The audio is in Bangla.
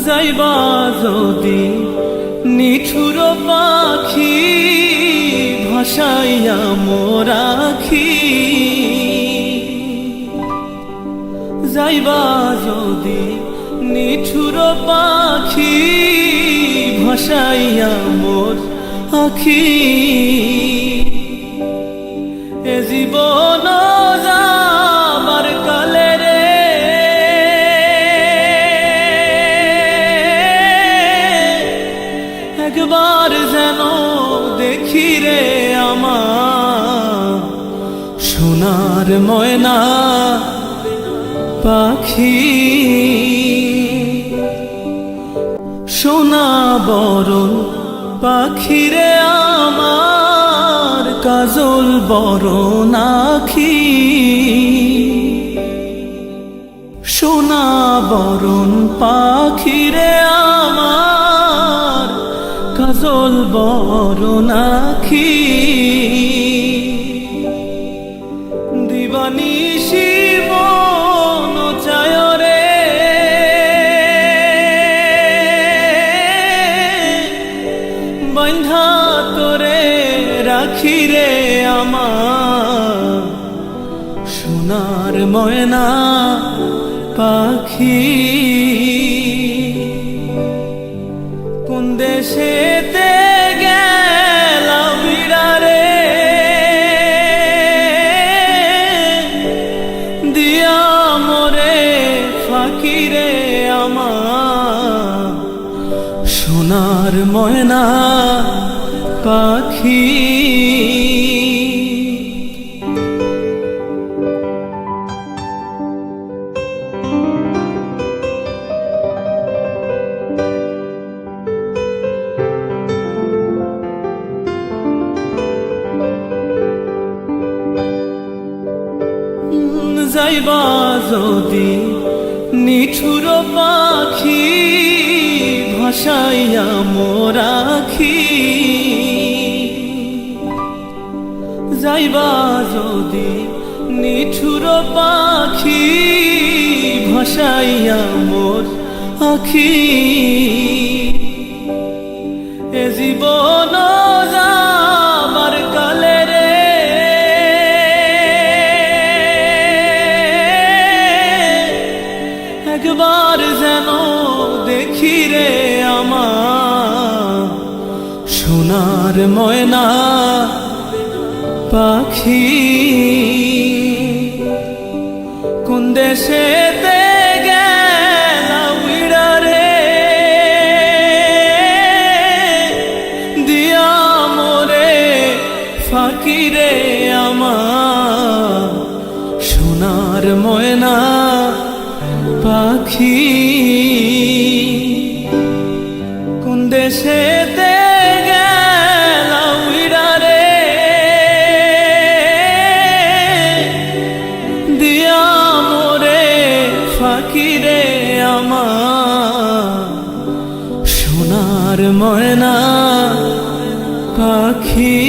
যাইবা যদি নিঠুর পাখি ভাসাইয়া মোর আখি, যাইবা যদি নিঠুর পাখি ভাসাইয়া মোর আখি, এ জীবন যাবার কালে রে একবার যেন দেখি রে আমার সোনার ময়না পাখি। সোনা বরণ পাখি রে আমার কাজল বরণ আখি, সোনা বরণ পাখি রে আমার কাজল বরণ আখি। দিবানিশি মন চায় রে বন্ধা তোরে রাখি রে আমার সোনার ময়না পাখি। কোন দেশেতে গেলা উইরা রে দিয়া মোরে ফাঁকি রে আমার সোনার ময়না পাখি। যাইবা যদি নিঠুর পাখি ভাসাইয়া মোর আখি, যাইবা যদি নিঠুর পাখি ভাসাইয়া মোর আখি, এ জীবন যাবার কালে রে একবার যেন দেখি রে আমার সোনার ময়না পাখি। কোন দেশেতে গেলা উইরা রে দিয়া মোরে ফাঁকি রে আমার সোনার ময়না পাখি। কোন দেশেতে গেলা উইরা রে দিয়া মোরে ফাঁকি রে আমার সোনার ময়না পাখি।